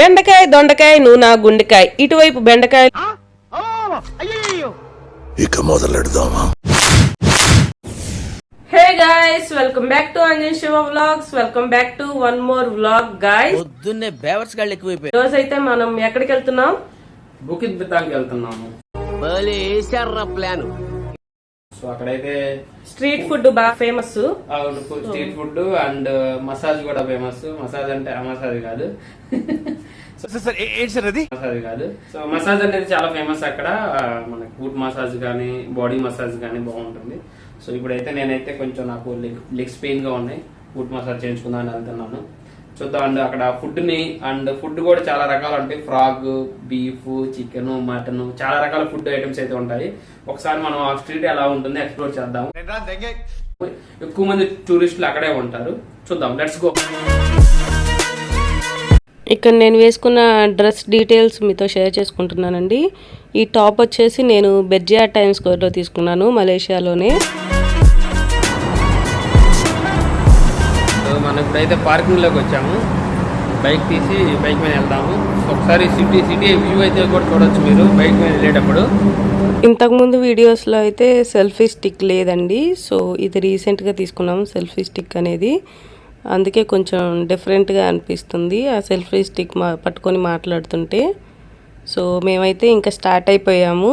బెండకాయ దొండకాయ నూనె గుండెకాయ ఇటువైపు బెండకాయ. ఇక మొదలెడదామా? Hey guys, welcome back to Anjan Shiva vlogs. Welcome back to one more vlog guys. పొద్దున్నే బేవర్స్ గాళ్ళు ఎక్కువైపోయాయి. రోజు అయితే మనం ఎక్కడికి వెళ్తున్నాం? బుకిత్ బితాంకి వెళ్తున్నాము. ప్లాన్. సో అక్కడైతే స్ట్రీట్ ఫుడ్ బాగా famous. Street food and massage కూడా ఫేమస్. మసాజ్ అంటే ఆ మసాజ్ కాదు, మసాజ్ కాదు. సో మసాజ్ అనేది చాలా ఫేమస్ అక్కడ. మనకి ఫుడ్ మసాజ్ కానీ బాడీ మసాజ్ కానీ బాగుంటుంది. సో ఇప్పుడైతే నేనైతే కొంచెం నాకు లెగ్స్ పెయిన్ గా ఉన్నాయి, ఫుడ్ మసాజ్ చేయించుకుందాం అని వెళ్తున్నాను. చూద్దాం. అండ్ అక్కడ ఫుడ్ కూడా చాలా రకాలు ఉంటాయి. ఫ్రాగ్, బీఫ్, చికెన్, మటన్, చాలా రకాల ఫుడ్ ఐటమ్స్ అయితే ఉంటాయి. ఒకసారి మనం ఆ స్ట్రీట్ ఎలా ఉంటుంది ఎక్స్ప్లోర్ చేద్దాం. ఎక్కువ మంది టూరిస్టులు అక్కడే ఉంటారు. చూద్దాం, లెట్స్ గో. ఇక్కడ నేను వేసుకున్న డ్రెస్ డీటెయిల్స్ మీతో షేర్ చేసుకుంటున్నానండి. ఈ టాప్ వచ్చేసి నేను బెర్జియా టైమ్ స్క్వేర్లో తీసుకున్నాను, మలేషియాలోనే. మనం ఇప్పుడైతే పార్కింగ్ లోకి వచ్చాము. బైక్ తీసి బైక్ మీద వెళ్దాము. ఒకసారి సిటీ వ్యూ అయితే కూడా చూడొచ్చు మీరు బైక్ మీద వెళ్ళేటప్పుడు. ఇంతకుముందు వీడియోస్లో అయితే సెల్ఫీ స్టిక్ లేదండి. సో ఇది రీసెంట్గా తీసుకున్నాము సెల్ఫీ స్టిక్ అనేది. అందుకే కొంచెం డిఫరెంట్గా అనిపిస్తుంది ఆ సెల్ఫీ స్టిక్ పట్టుకొని మాట్లాడుతుంటే. సో మేమైతే ఇంకా స్టార్ట్ అయిపోయాము.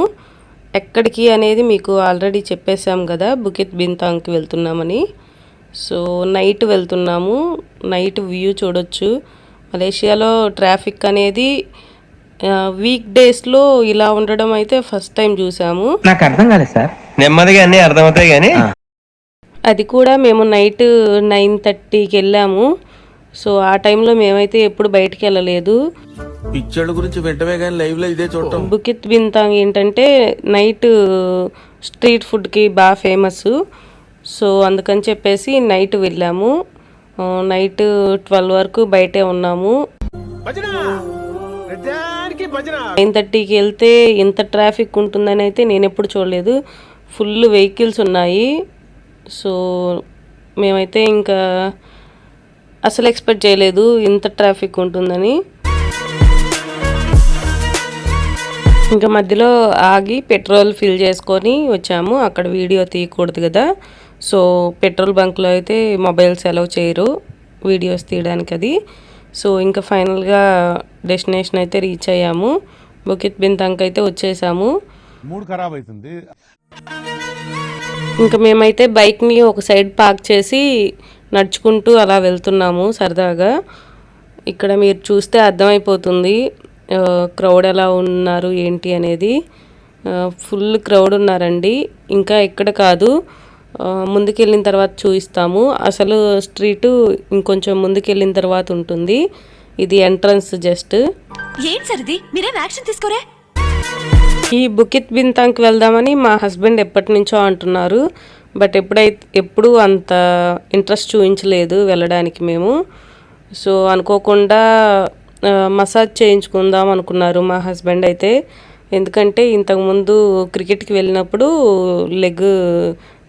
ఎక్కడికి అనేది మీకు ఆల్రెడీ చెప్పేసాం కదా, బుకిత్ బింతాంగ్కి వెళ్తున్నామని. సో నైట్ వెళ్తున్నాము. నైట్ వ్యూ చూడొచ్చు. మలేషియాలో ట్రాఫిక్ అనేది వీక్ డేస్లో ఇలా ఉండడం అయితే ఫస్ట్ టైం చూసాము. నాకు అర్థం కాలేదు సార్. నెమ్మదిగా అన్నీ అర్థమవుతాయి కానీ అది కూడా మేము నైట్ 9:30కి వెళ్ళాము. సో ఆ టైంలో మేమైతే ఎప్పుడు బయటికి వెళ్ళలేదు. పిక్చర్ల గురించి వెంటనే కానీ లైవ్ లో ఇదే చూడటం. బుకిత్ బింతాంగ్ ఏంటంటే నైట్ స్ట్రీట్ ఫుడ్కి బాగా ఫేమస్. సో అందుకని చెప్పేసి నైట్ వెళ్ళాము. నైట్ 12 వరకు బయటే ఉన్నాము. 9:30కి వెళ్తే ఇంత ట్రాఫిక్ ఉంటుందని అయితే నేను ఎప్పుడు చూడలేదు. ఫుల్ వెహికల్స్ ఉన్నాయి. సో మేమైతే ఇంకా అసలు ఎక్స్పెక్ట్ చేయలేదు ఇంత ట్రాఫిక్ ఉంటుందని. ఇంకా మధ్యలో ఆగి పెట్రోల్ ఫిల్ చేసుకొని వచ్చాము. అక్కడ వీడియో తీయకూడదు కదా. సో పెట్రోల్ బంక్లో అయితే మొబైల్స్ అలౌ చేయరు వీడియోస్ తీయడానికి అది. సో ఇంకా ఫైనల్గా డెస్టినేషన్ అయితే రీచ్ అయ్యాము. బుకిత్ బింతాంగ్ అయితే వచ్చేసాము. మూడ్ ఖరాబ్ అవుతుంది. ఇంకా మేమైతే బైక్ని ఒక సైడ్ పార్క్ చేసి నడుచుకుంటూ అలా వెళ్తున్నాము సరదాగా. ఇక్కడ మీరు చూస్తే అర్థమైపోతుంది క్రౌడ్ ఎలా ఉన్నారు ఏంటి అనేది. ఫుల్ క్రౌడ్ ఉన్నారండి. ఇంకా ఇక్కడ కాదు, ముందుకెళ్ళిన తర్వాత చూపిస్తాము. అసలు స్ట్రీటు ఇంకొంచెం ముందుకెళ్ళిన తర్వాత ఉంటుంది. ఇది ఎంట్రన్స్ జస్ట్. ఈ బుకిత్ బింతాంగ్కి వెళ్దామని మా హస్బెండ్ ఎప్పటి నుంచో అంటున్నారు. బట్ ఎప్పుడూ అంత ఇంట్రెస్ట్ చూపించలేదు వెళ్ళడానికి మేము. సో అనుకోకుండా మసాజ్ చేయించుకుందాం అనుకున్నారు మా హస్బెండ్ అయితే. ఎందుకంటే ఇంతకుముందు క్రికెట్కి వెళ్ళినప్పుడు లెగ్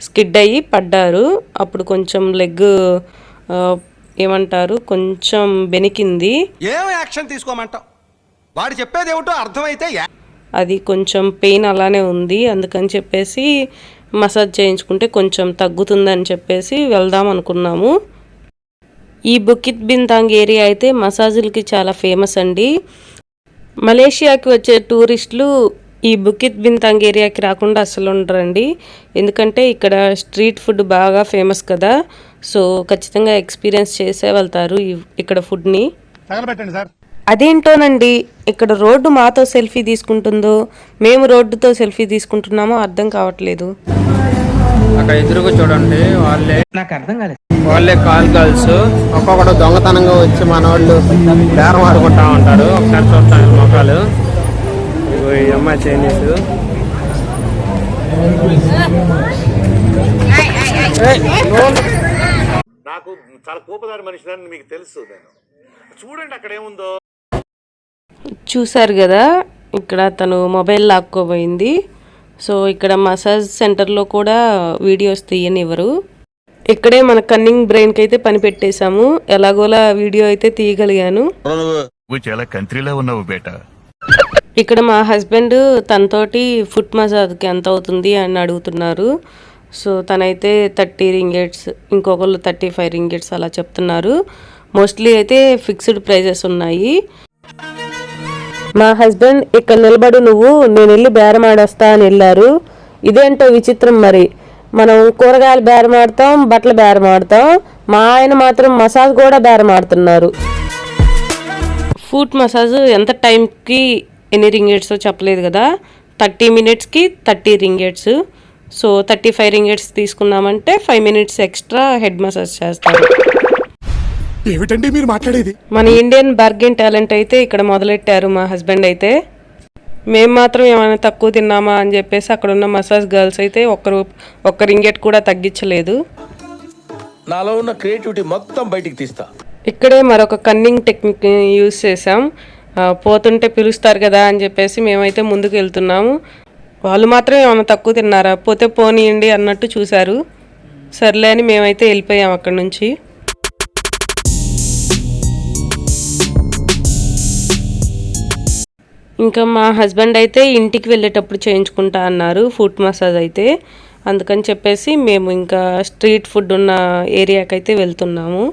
స్కిడ్ అయ్యి పడ్డారు. అప్పుడు కొంచెం లెగ్ ఏమంటారు కొంచెం బెనికింది. ఏం యాక్షన్ తీసుకోమంటావు? వాడు చెప్పేది ఏమిటో అర్థమైతే అది కొంచెం పెయిన్ అలానే ఉంది. అందుకని చెప్పేసి మసాజ్ చేయించుకుంటే కొంచెం తగ్గుతుందని చెప్పేసి వెళ్దాం అనుకున్నాము. ఈ బుకిత్ బింతాంగ్ ఏరియా అయితే మసాజులకి చాలా ఫేమస్ అండి. మలేషియాకి వచ్చే టూరిస్టులు ఈ బుకిత్ బింతాంగ్ ఏరియాకి రాకుండా అసలు ఉండరండి. ఎందుకంటే ఇక్కడ స్ట్రీట్ ఫుడ్ బాగా ఫేమస్ కదా. సో ఖచ్చితంగా ఎక్స్పీరియన్స్ చేసే వెళ్తారు ఇక్కడ ఫుడ్ని. తగలబెట్టండి సార్. అదేంటోనండి, ఇక్కడ రోడ్డు మాతో సెల్ఫీ తీసుకుంటుందో మేము రోడ్డుతో సెల్ఫీ తీసుకుంటున్నామో అర్థం కావట్లేదు. అక్కడ ఎదురుగా చూడండి, నాకు అర్థం కాలేదు. వాళ్ళే కాల్ గర్ల్స్. ఒక్కొక్కడు దొంగతనంగా వచ్చి మన వాళ్ళు బేరం ఆడుకుంటా ఉంటారు. ఒకసారి చూస్తాను మొక్కలు. ఈ అమ్మాయి చైనీస్. నాకు చాలా కోపదారి మనిషి మీకు తెలుసు. నేను చూడండి అక్కడ ఏముందో. చూసారు కదా, ఇక్కడ తను మొబైల్ లాక్కోబోయింది. సో ఇక్కడ మసాజ్ సెంటర్లో కూడా వీడియోస్ తీయనివ్వరు. ఇక్కడే మన కన్నింగ్ బ్రెయిన్కి అయితే పని పెట్టేశాము. ఎలాగోలా వీడియో అయితే తీయగలిగాను. నువ్వు చాలా కంట్రీలో ఉన్నావు బేటా. ఇక్కడ మా హస్బెండ్ తనతోటి ఫుట్ మసాజ్కి ఎంత అవుతుంది అని అడుగుతున్నారు. సో తనైతే 30 రింగెట్స్, ఇంకొకళ్ళు 35 రింగెట్స్ అలా చెప్తున్నారు. మోస్ట్లీ అయితే ఫిక్స్డ్ ప్రైజెస్ ఉన్నాయి. మా హస్బెండ్ ఇక్కడ నిలబడు నువ్వు, నేను వెళ్ళి బేరం ఆడొస్తా అని వెళ్ళారు. ఇదేంటో విచిత్రం మరి. మనం కూరగాయలు బేరం ఆడతాం, బట్టలు బేరం ఆడతాం, మా ఆయన మాత్రం మసాజ్ కూడా బేరం ఆడుతున్నారు. ఫుట్ మసాజ్ ఎంత టైంకి ఎన్ని రింగెట్స్ చెప్పలేదు కదా. 30 మినిట్స్కి 30 రింగెట్స్. సో 35 రింగెట్స్ తీసుకున్నామంటే 5 మినిట్స్ ఎక్స్ట్రా హెడ్ మసాజ్ చేస్తారు. ఏమిటండి మీరు మాట్లాడేది? మన ఇండియన్ బార్గెన్ టాలెంట్ అయితే ఇక్కడ మొదలెట్టారు మా హస్బెండ్ అయితే. మేము మాత్రం ఏమైనా తక్కువ తిన్నామా అని చెప్పేసి అక్కడ ఉన్న మసాజ్ గర్ల్స్ అయితే ఒక్క రింగెట్ కూడా తగ్గించలేదు. నాలో ఉన్న క్రియేటివిటీ మొత్తం బయటికి తీస్తా. ఇక్కడే మరొక కన్నింగ్ టెక్నిక్ యూజ్ చేసాం. పోతుంటే పిలుస్తారు కదా అని చెప్పేసి మేమైతే ముందుకు వెళ్తున్నాము. వాళ్ళు మాత్రం ఏమైనా తక్కువ తిన్నారా, పోతే పోనీయండి అన్నట్టు చూశారు. సర్లే అని మేమైతే వెళ్ళిపోయాం అక్కడి నుంచి. ఇంకా మా హస్బెండ్ అయితే ఇంటికి వెళ్ళేటప్పుడు చేయించుకుంటా అన్నారు ఫుట్ మసాజ్ అయితే. అందుకని చెప్పేసి మేము ఇంకా స్ట్రీట్ ఫుడ్ ఉన్న ఏరియాకి అయితే వెళ్తున్నాము.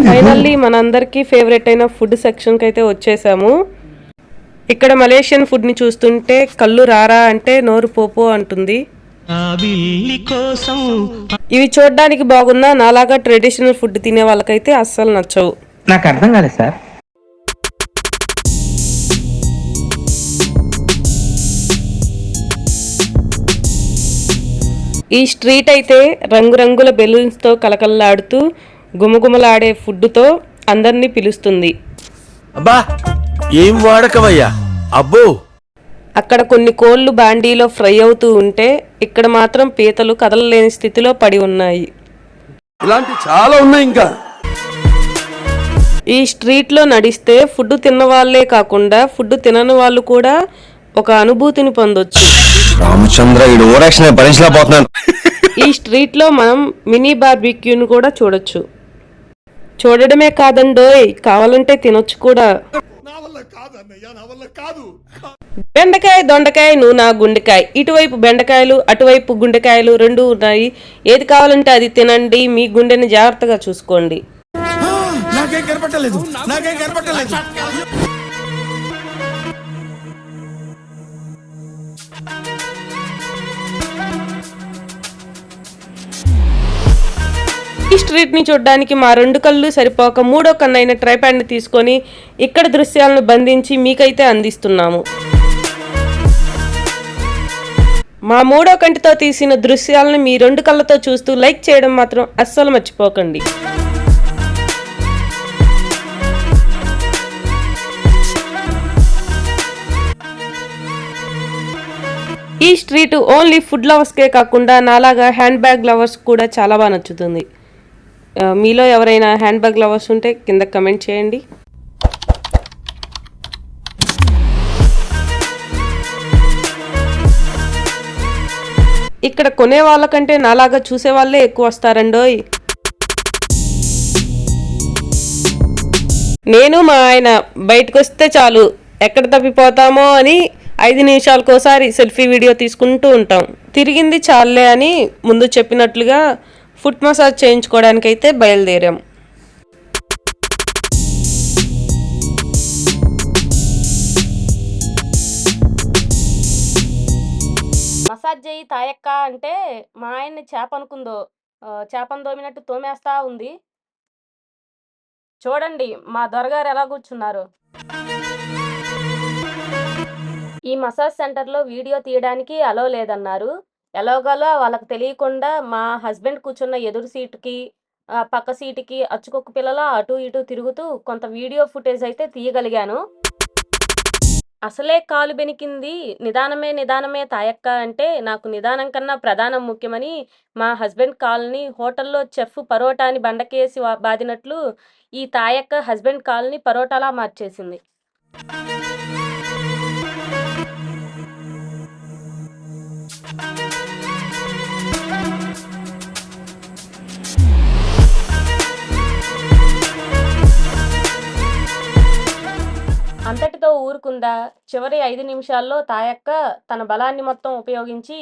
ఫైనల్లీ మనందరికీ ఫేవరెట్ అయిన ఫుడ్ సెక్షన్కి అయితే వచ్చేసాము. ఇక్కడ మలేషియన్ ఫుడ్ని చూస్తుంటే కళ్ళు రారా అంటే నోరు పోపో అంటుంది. ఇవి చూడడానికి బాగున్నా నాలాగా ట్రెడిషనల్ ఫుడ్ తినే వాళ్ళకైతే అస్సలు నచ్చవు. నాకు అర్థం కాలేదు సార్. ఈ స్ట్రీట్ అయితే రంగురంగుల బెలూన్స్తో కలకల్లాడుతూ గుమగుమలాడే ఫుడ్తో అందరినీ పిలుస్తుంది. అబ్బా ఏం వాడకవయ్యా అబ్బో. అక్కడ కొన్ని కోళ్లు బాండీలో ఫ్రై అవుతూ ఉంటే ఇక్కడ మాత్రం పీతలు కదలలేని స్థితిలో పడి ఉన్నాయి. ఇలాంటి చాలా ఉన్నాయి. ఇంకా ఈ స్ట్రీట్లో నడిస్తే ఫుడ్ తిన్న వాళ్ళే కాకుండా ఫుడ్ తినని వాళ్ళు కూడా ఒక అనుభూతిని పొందొచ్చు. రామచంద్ర ఈ ఓవరాక్షన్ భరించలేకపోతున్నాను. ఈ స్ట్రీట్లో మనం మినీ బార్బిక్యూని కూడా చూడొచ్చు. చూడడమే కాదండోయ్, కావాలంటే తినొచ్చు కూడా. బెండకాయ, దొండకాయ, నూనె, గుండెకాయ. ఇటువైపు బెండకాయలు, అటువైపు గుండెకాయలు రెండు ఉన్నాయి. ఏది కావాలంటే అది తినండి. మీ గుండెని జాగ్రత్తగా చూసుకోండి. నాకేం కనపట్టలేదు. ఈ స్ట్రీట్ ని చూడడానికి మా 2 కళ్ళు సరిపోక 3వ కన్నైన ట్రైపాడ్ ని తీసుకొని ఇక్కడ దృశ్యాలను బంధించి మీకైతే అందిస్తున్నాము. మా 3వ కంటితో తీసిన దృశ్యాలను మీ 2 కళ్ళతో చూస్తూ లైక్ చేయడం మాత్రం అస్సలు మర్చిపోకండి. ఈ స్ట్రీట్ ఓన్లీ ఫుడ్ లవర్స్కే కాకుండా నాలాగా హ్యాండ్ బ్యాగ్ లవర్స్ కూడా చాలా బాగా నచ్చుతుంది. మీలో ఎవరైనా హ్యాండ్ బ్యాగ్ లవర్స్ ఉంటే కింద కమెంట్ చేయండి. ఇక్కడ కొనే వాళ్ళకంటే నాలాగా చూసే వాళ్ళే ఎక్కువ వస్తారండోయ్. నేను మా ఆయన బయటకు వస్తే చాలు ఎక్కడ తప్పిపోతామో అని 5 నిమిషాలకోసారి సెల్ఫీ వీడియో తీసుకుంటూ ఉంటాం. తిరిగింది చాలే అని ముందు చెప్పినట్లుగా ఫుట్ మసాజ్ చేయించుకోవడానికైతే బయలుదేరాం. మసాజ్ చేయి తాయక్క అంటే మా ఆయన్ని చేప అనుకుందో, చేపను తోమినట్టు తోమేస్తా ఉంది. చూడండి మా దొరగారు ఎలా కూర్చున్నారు. ఈ మసాజ్ సెంటర్లో వీడియో తీయడానికి అలో లేదన్నారు. ఎలాగోలా వాళ్ళకి తెలియకుండా మా హస్బెండ్ కూర్చున్న ఎదురు సీటుకి పక్క సీటుకి అచ్చుకొక్క పిల్లల అటు ఇటు తిరుగుతూ కొంత వీడియో ఫుటేజ్ అయితే తీయగలిగాను. అసలే కాలు బెనికింది, నిదానమే తాయక్క అంటే నాకు నిదానం కన్నా ప్రధానం ముఖ్యమని మా హస్బెండ్ కాల్ని హోటల్లో చెఫ్ పరోటాని బండకేసి బాదినట్లు ఈ తాయక్క హస్బెండ్ కాల్ని పరోటాలా మార్చేసింది. అంతటితో ఊరుకుందా? చివరి 5 నిమిషాల్లో తాయక్క తన బలాన్ని మొత్తం ఉపయోగించి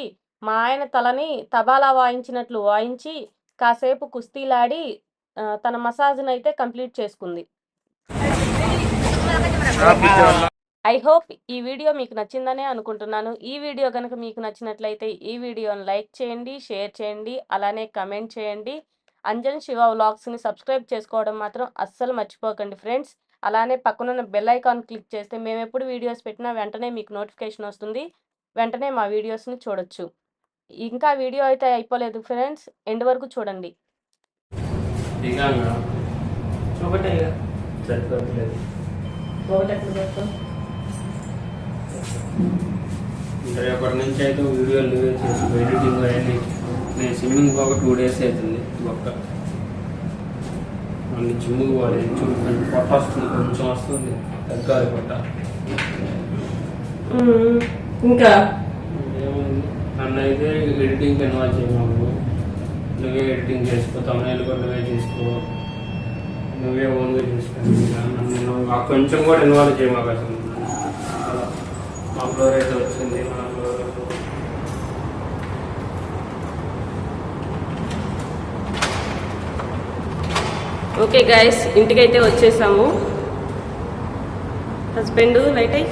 మా ఆయన తలని తబాలా వాయించినట్లు వాయించి కాసేపు కుస్తీలాడి తన మసాజ్‌నైతే కంప్లీట్ చేసుకుంది. ఐ హోప్ ఈ వీడియో మీకు నచ్చిందనే అనుకుంటున్నాను. ఈ వీడియో గనుక మీకు నచ్చినట్లయితే ఈ వీడియోని లైక్ చేయండి, షేర్ చేయండి, అలానే కమెంట్ చేయండి. అంజన్ శివ వ్లాగ్స్‌ని సబ్స్క్రైబ్ చేసుకోవడం మాత్రం అస్సలు మర్చిపోకండి ఫ్రెండ్స్. అలానే పక్కనున్న బెల్ ఐకాన్ క్లిక్ చేస్తే మేమెప్పుడు వీడియోస్ పెట్టినా వెంటనే మీకు నోటిఫికేషన్ వస్తుంది. వెంటనే మా వీడియోస్‌ని చూడొచ్చు. ఇంకా వీడియో అయితే అయిపోలేదు ఫ్రెండ్స్, ఎండ్ వరకు చూడండి. దిగాంగా ఒకటే సరిపోవట్లేదు. ఇంకా రేపటి నుంచి అయితే వీడియోలు నువ్వే చేసి ఎడిటింగ్ అయ్యి నేను స్విమ్మింగ్ ఒక 2 days అవుతుంది ఒక్క మళ్ళీ జిమ్ముకు పోవాలి. పొట్ట వస్తుంది, కొంచెం వస్తుంది, తగ్గాలి పొట్ట. ఇంకా ఏముంది, నన్ను అయితే ఎడిటింగ్ ఇన్వాల్వ్ చేయమను. నువ్వే ఎడిటింగ్ చేసుకో, తమిళ కూడా నువ్వే చేసుకో, నువ్వే ఓన్గా చేసుకోండి. నన్ను కొంచెం కూడా ఇన్వాల్వ్ చేయమాకు అసలు. అలా మా ఫ్లోర్ అయితే వచ్చింది. మా ఫ్లోర్ ఓకే గైస్, ఇంటికైతే వచ్చేసాము. హస్బెండ్ లైట్ అయ్యి